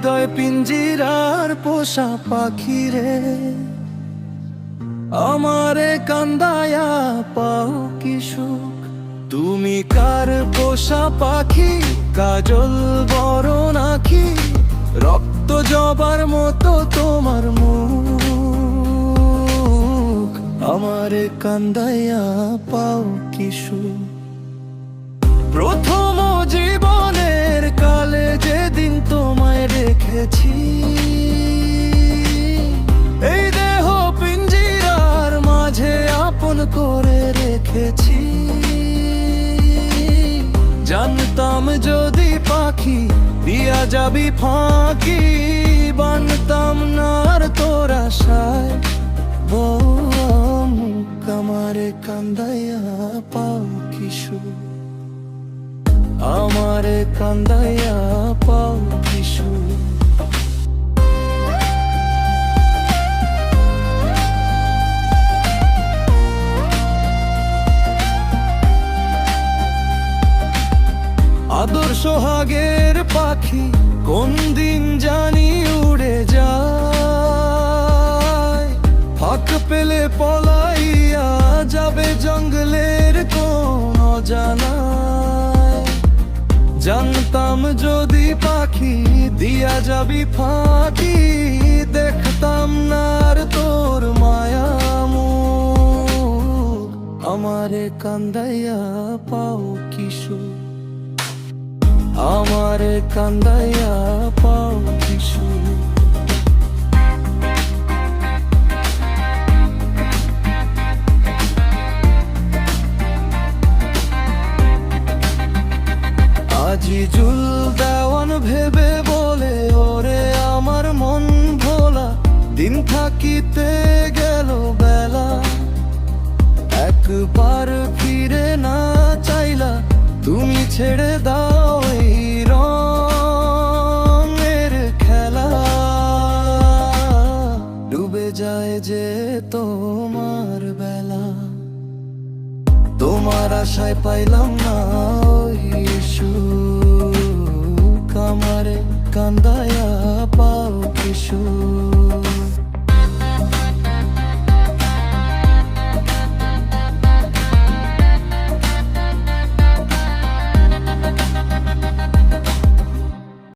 হৃদয় পিঞ্জিরার পোষা পাখি রে, আমারে কান্দায়া পাও কি সুখ। তুমি কার পোষা পাখি, কাজল বরণ আঁখি, রক্ত জবার মতো তোমার মুখ, আমারে কান্দায়া পাও কি সুখ। প্রথম জীবনের কালে যেদিন তোমায় রেখেছি, এই দেহ পিঞ্জিরার মাঝে আপন করে রেখেছি। জানতাম যদি পাখি দিয়া যাবি ফাঁকি, বানতাম না আর তোর আশায় মুখ, আমারে কান্দাইয়া পাও কি সুখ, আমারে কান্দাইয়া পাও কি সুখ। আদর সোহাগের পাখি কোন দিন জানি উড়ে যায়, ফাঁক পেলে পলাইয়া যাবে জঙ্গলের কোন অজানায়। জানতাম যদি পাখি দিয়া যাবি ফাঁকি, দেখতাম না আর তোর মায়া মুখ, আমারে কান্দাইয়া পাও কি সুখ, আমারে কান্দাইয়া পাও কি সুখ। আজিজুল দেওয়ান ভেবে বলে, ওরে আমার মন ভোলা, দিন থাকিতে গেল বেলা, একবার ফিরে না চাইলা তুমি ছেড়ে দাও এই রঙের খেলা। ডুবে যায় যে তোমার বেলা, তোমার আশায় পাইলাম না ওই সুখ, আমারে কান্দায়া পাও কি সুখ।